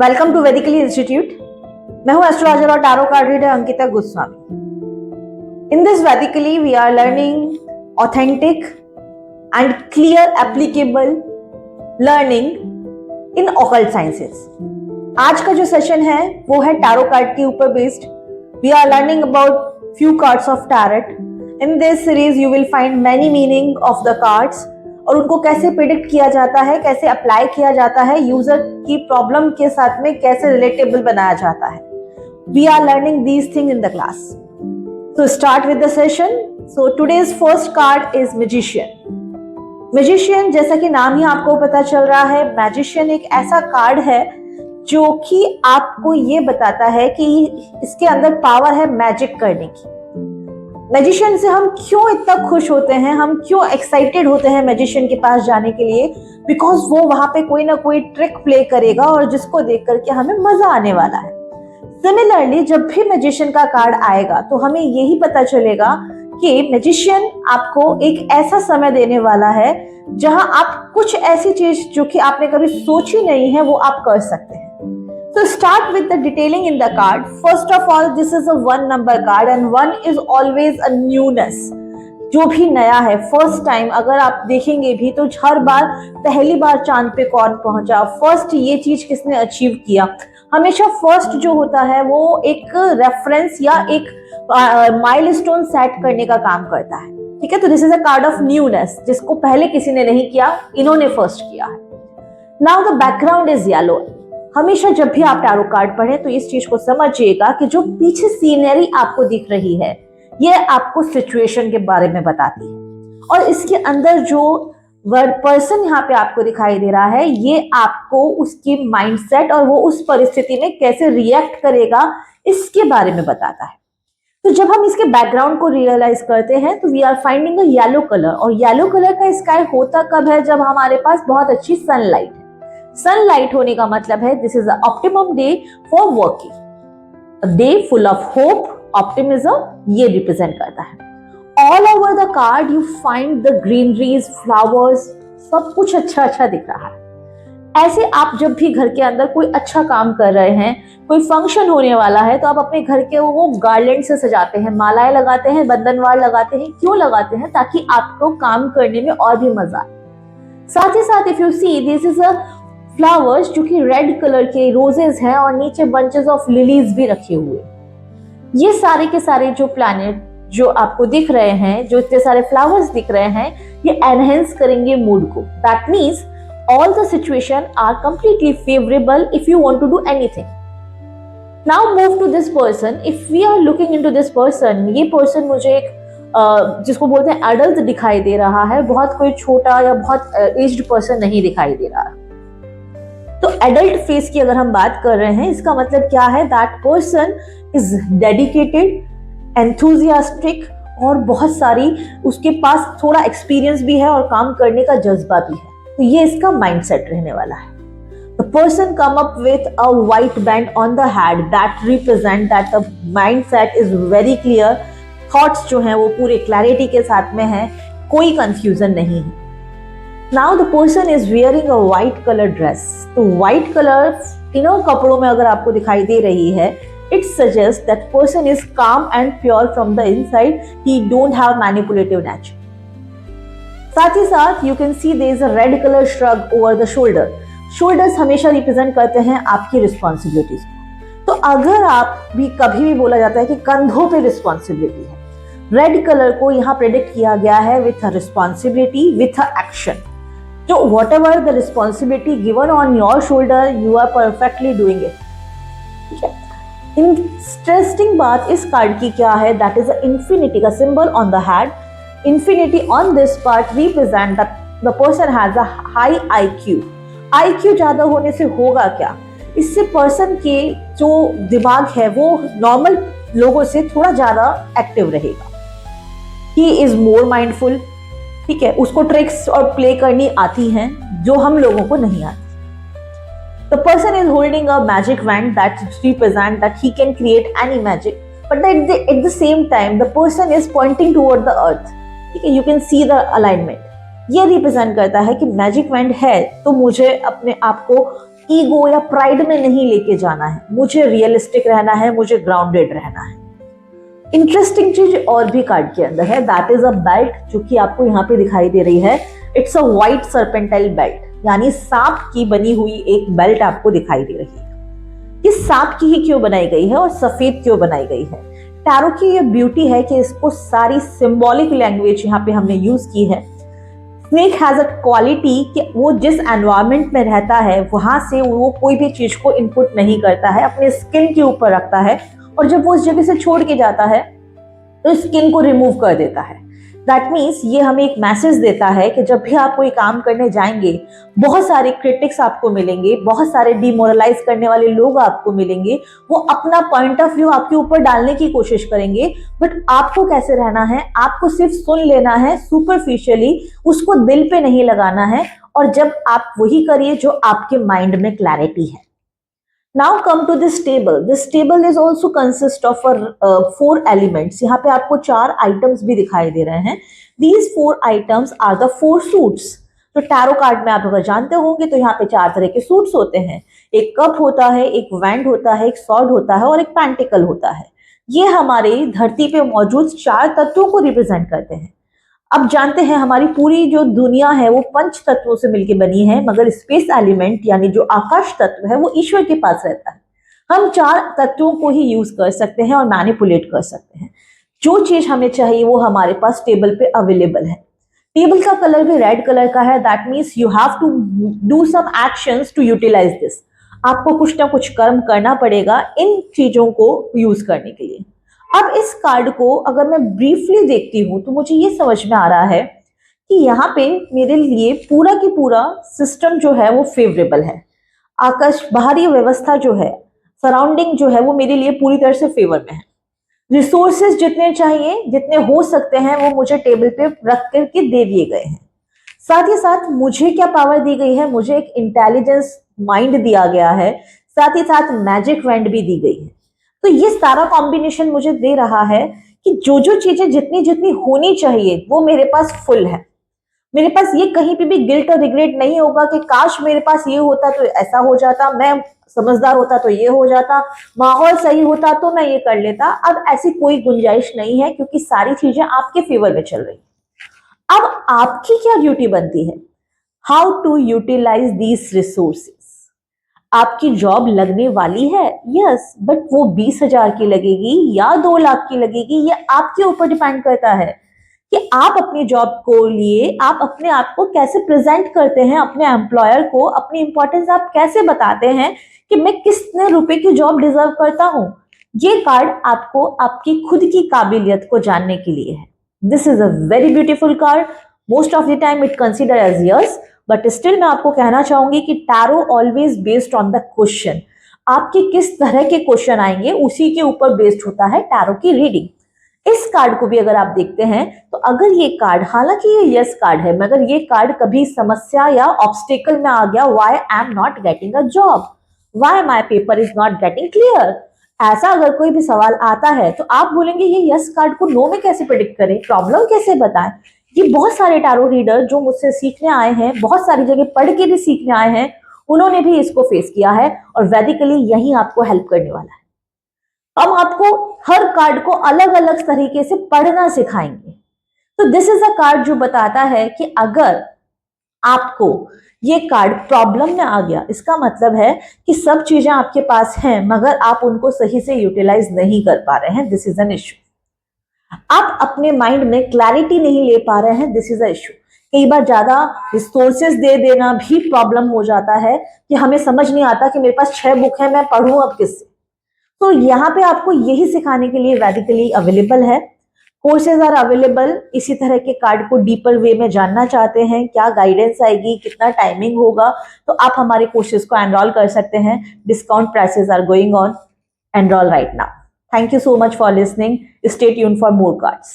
Welcome to वैदिकली institute. मैं हूं astrologer और tarot card reader Ankita Goswami. In this vedically we are learning authentic and clear applicable learning in occult sciences. आज का जो session है वो है टैरो कार्ड के ऊपर based. We are learning about few cards of tarot. In this series you will find many meaning of the cards और उनको कैसे प्रिडिक्ट किया जाता है, कैसे अप्लाई किया जाता है, यूजर की प्रॉब्लम के साथ में कैसे रिलेटेबल बनाया जाता है। We are learning these thing in the class. So start with the session. So today's first card is magician. Magician, जैसा कि नाम ही आपको पता चल रहा है, मैजिशियन एक ऐसा कार्ड है जो कि आपको ये बताता है कि इसके अंदर पावर है मैजिक करने की। मैजिशियन से हम क्यों इतना खुश होते हैं, हम क्यों एक्साइटेड होते हैं मैजिशियन के पास जाने के लिए? बिकॉज वो वहां पे कोई ना कोई ट्रिक प्ले करेगा और जिसको देख करके हमें मजा आने वाला है। सिमिलरली जब भी मैजिशियन का कार्ड आएगा तो हमें यही पता चलेगा कि मैजिशियन आपको एक ऐसा समय देने वाला है जहां आप कुछ ऐसी चीज जो कि आपने कभी सोची नहीं है वो आप कर सकते हैं। So start with the detailing in the card. First of all, this is a 1 number card and 1 is always a newness. जो भी नया है, फर्स्ट टाइम अगर आप देखेंगे भी तो हर बार पहली बार चांद पे कौन पहुंचा, फर्स्ट ये चीज किसने अचीव किया। हमेशा फर्स्ट जो होता है वो एक रेफरेंस या एक माइलस्टोन सेट करने का काम करता है। ठीक है, तो this is a card of newness, जिसको पहले किसी ने नहीं किया, इन्होंने फर्स्ट किया है। Now the background is yellow. हमेशा जब भी आप टैरो कार्ड पढ़े तो इस चीज को समझिएगा कि जो पीछे सीनरी आपको दिख रही है ये आपको सिचुएशन के बारे में बताती है और इसके अंदर जो वर्ड पर्सन यहाँ पे आपको दिखाई दे रहा है ये आपको उसकी माइंडसेट और वो उस परिस्थिति में कैसे रिएक्ट करेगा इसके बारे में बताता है। तो जब हम इसके बैकग्राउंड को रियलाइज करते हैं तो we are finding a yellow colour, और येलो कलर का स्काई होता कब है? जब हमारे पास बहुत अच्छी सनलाइट है। सनलाइट होने का मतलब है this is a optimum day for working, a day full of hope, optimism, ये रिप्रेजेंट करता है। All over the card you find the greeneries, flowers, सब कुछ अच्छा अच्छा दिख रहा है। ऐसे आप जब भी घर के अंदर कोई अच्छा काम कर रहे हैं, कोई फंक्शन होने वाला है, तो आप अपने घर के वो गार्लैंड से सजाते हैं, मालाएं लगाते हैं, बंधनवार लगाते हैं। क्यों लगाते हैं? ताकि आपको काम करने में और भी मजा आए। साथ ही साथ if you see this is a flowers जो कि रेड कलर के रोजेस हैं और नीचे बंचेस ऑफ लिलीज भी रखे हुए। ये सारे के सारे जो प्लैनेट जो आपको दिख रहे हैं, जो इतने सारे फ्लावर्स दिख रहे हैं, ये एनहेंस करेंगे मूड को। That means all the situation are completely favourable if you want to do anything. Now move to this person. If we are looking into this person, ये पर्सन मुझे एक जिसको बोलते हैं एडल्ट दिखाई दे रहा है। बहुत कोई छोटा या बहुत एज्ड पर्सन नहीं दिखाई दे रहा। तो एडल्ट फेस की अगर हम बात कर रहे हैं, इसका मतलब क्या है? That person is dedicated, enthusiastic और बहुत सारी उसके पास थोड़ा एक्सपीरियंस भी है और काम करने का जज्बा भी है। तो ये इसका माइंडसेट रहने वाला है। The person come up with a white band on the head that represent that the mindset is very clear. Thoughts जो हैं वो पूरे क्लैरिटी के साथ में है, कोई कंफ्यूजन नहीं है। Now the person is wearing a white color dress. तो white color तीनों कपड़ों में अगर आपको दिखाई दे रही है, it suggests that person is calm and pure from the inside. He don't have manipulative nature. साथ ही साथ you can see there is a red color shrug over the shoulder. Shoulders हमेशा रिप्रेजेंट करते हैं आपकी रिस्पॉन्सिबिलिटीज को। तो अगर आप भी कभी भी बोला जाता है कि कंधों पे रिस्पॉन्सिबिलिटी है, रेड कलर को यहाँ प्रेडिक्ट किया गया है with a responsibility, with a action. So whatever the responsibility given on your shoulder, you are perfectly doing it. ठीक है। इंटरेस्टिंग बात इस कार्ड की क्या है? That is the infinity का symbol on the head. Infinity on this part represent that the person has a high IQ. IQ ज्यादा होने से होगा क्या? इससे पर्सन के जो दिमाग है वो नॉर्मल लोगों से थोड़ा ज्यादा एक्टिव रहेगा। He is more mindful. ठीक है, उसको ट्रिक्स और प्ले करनी आती हैं जो हम लोगों को नहीं आती। The person is holding a magic wand that represents that he can create any magic, but at the same time the person is pointing toward the earth. ठीक है, you can see the alignment. ये represent करता है कि magic wand है तो मुझे अपने आप को ईगो या प्राइड में नहीं लेके जाना है, मुझे रियलिस्टिक रहना है, मुझे ग्राउंडेड रहना है। इंटरेस्टिंग चीज और भी कार्ड के अंदर है, दैट इज अ बेल्ट, जो कि आपको यहाँ पे दिखाई दे रही है। इट्स अ व्हाइट सर्पेंटाइल बेल्ट, यानी सांप की बनी हुई एक बेल्ट आपको दिखाई दे रही है। ये सांप की ही क्यों बनाई गई है और सफेद क्यों बनाई गई है? टैरो की ये ब्यूटी है कि इसको सारी सिंबॉलिक लैंग्वेज यहाँ पे हमने यूज की है। स्नेक हैज अ क्वालिटी कि वो जिस एनवायरनमेंट में रहता है वहां से वो कोई भी चीज को इनपुट नहीं करता है, अपने स्किन के ऊपर रखता है, और जब वो उस जगह से छोड़ के जाता है तो स्किन को रिमूव कर देता है। दैट मीन्स ये हमें एक मैसेज देता है कि जब भी आप कोई काम करने जाएंगे, बहुत सारे क्रिटिक्स आपको मिलेंगे, बहुत सारे डिमोरलाइज करने वाले लोग आपको मिलेंगे, वो अपना पॉइंट ऑफ व्यू आपके ऊपर डालने की कोशिश करेंगे, बट आपको कैसे रहना है, आपको सिर्फ सुन लेना है सुपरफिशियली, उसको दिल पे नहीं लगाना है, और जब आप वही करिए जो आपके माइंड में क्लैरिटी है। Now come to this table. This table is also consist of 4 elements. यहाँ पे आपको 4 आइटम्स भी दिखाई दे रहे हैं। These 4 items are the 4 suits. तो टैरो कार्ड में आप अगर जानते होंगे तो यहाँ पे 4 तरह के सूट्स होते हैं। एक कप होता है, एक वैंड होता है, एक सॉर्ड होता है और एक पेंटिकल होता है। ये हमारे धरती पे मौजूद 4 तत्वों को रिप्रेजेंट करते हैं। अब जानते हैं हमारी पूरी जो दुनिया है वो 5 तत्वों से मिलकर बनी है, मगर स्पेस एलिमेंट यानी जो आकाश तत्व है वो ईश्वर के पास रहता है। हम 4 तत्वों को ही यूज कर सकते हैं और मैनिपुलेट कर सकते हैं। जो चीज हमें चाहिए वो हमारे पास टेबल पे अवेलेबल है। टेबल का कलर भी रेड कलर का है। That means you have to do some actions to utilise this. आपको कुछ ना कुछ कर्म करना पड़ेगा इन चीजों को यूज करने के लिए। अब इस कार्ड को अगर मैं ब्रीफली देखती हूं तो मुझे ये समझ में आ रहा है कि यहाँ पे मेरे लिए पूरा की पूरा सिस्टम जो है वो फेवरेबल है। आकाश बाहरी व्यवस्था जो है, सराउंडिंग जो है वो मेरे लिए पूरी तरह से फेवर में है। रिसोर्सेज जितने चाहिए, जितने हो सकते हैं, वो मुझे टेबल पे रख करके दे दिए गए हैं। साथ ही साथ मुझे क्या पावर दी गई है, मुझे एक इंटेलिजेंस माइंड दिया गया है, साथ ही साथ मैजिक वैंड भी दी गई है। तो ये सारा कॉम्बिनेशन मुझे दे रहा है कि जो जो चीजें जितनी जितनी होनी चाहिए वो मेरे पास फुल है। मेरे पास ये कहीं पे भी गिल्ट और रिग्रेट नहीं होगा कि काश मेरे पास ये होता तो ऐसा हो जाता, मैं समझदार होता तो ये हो जाता, माहौल सही होता तो मैं ये कर लेता। अब ऐसी कोई गुंजाइश नहीं है क्योंकि सारी चीजें आपके फेवर में चल रही। अब आपकी क्या ड्यूटी बनती है? How to utilise these resources. आपकी जॉब लगने वाली है, यस, बट वो 20,000 की लगेगी या 2 लाख की लगेगी, ये आपके ऊपर डिपेंड करता है कि आप अपनी जॉब को लिए आप अपने आप को कैसे प्रेजेंट करते हैं अपने एम्प्लॉयर को, अपनी इंपॉर्टेंस आप कैसे बताते हैं कि मैं कितने रुपए की जॉब डिजर्व करता हूं। ये कार्ड आपको आपकी खुद की काबिलियत को जानने के लिए है। This is a very beautiful card. Most of the time it consider as yes, but still मैं आपको कहना चाहूंगी कि tarot always based on the question. आपके किस तरह के क्वेश्चन आएंगे उसी के ऊपर बेस्ड होता है टैरो की रीडिंग। इस कार्ड को भी अगर आप देखते हैं तो अगर ये कार्ड, हालांकि ये यस कार्ड है, मगर ये कार्ड कभी समस्या या ऑब्स्टेकल में आ गया, why I am not getting a job, why my paper is not getting clear, ऐसा अगर कोई भी सवाल आता है तो आप बोलेंगे ये यस कार्ड को नो में कैसे प्रेडिक्ट करें, प्रॉब्लम कैसे बताएं। ये बहुत सारे टैरो रीडर जो मुझसे सीखने आए हैं, बहुत सारी जगह पढ़ के भी सीखने आए हैं, उन्होंने भी इसको फेस किया है और वैदिकली यही आपको हेल्प करने वाला है। हम आपको हर कार्ड को अलग अलग तरीके से पढ़ना सिखाएंगे। तो दिस इज अ कार्ड जो बताता है कि अगर आपको ये कार्ड प्रॉब्लम में आ गया, इसका मतलब है कि सब चीजें आपके पास हैं मगर आप उनको सही से यूटिलाइज नहीं कर पा रहे हैं। This is an issue. आप अपने माइंड में क्लैरिटी नहीं ले पा रहे हैं। This is a issue. कई बार ज्यादा रिसोर्सेज दे देना भी प्रॉब्लम हो जाता है कि हमें समझ नहीं आता कि मेरे पास 6 बुक है, मैं पढ़ूं अब किससे। तो यहाँ पे आपको यही सिखाने के लिए वैदिकली अवेलेबल है। Courses are available. इसी तरह के कार्ड को डीपर वे में जानना चाहते हैं, क्या गाइडेंस आएगी, कितना टाइमिंग होगा, तो आप हमारे कोर्सेज को एनरोल कर सकते हैं। Discount prices are going on. Enrol right now. Thank you so much for listening. Stay tuned for more cards.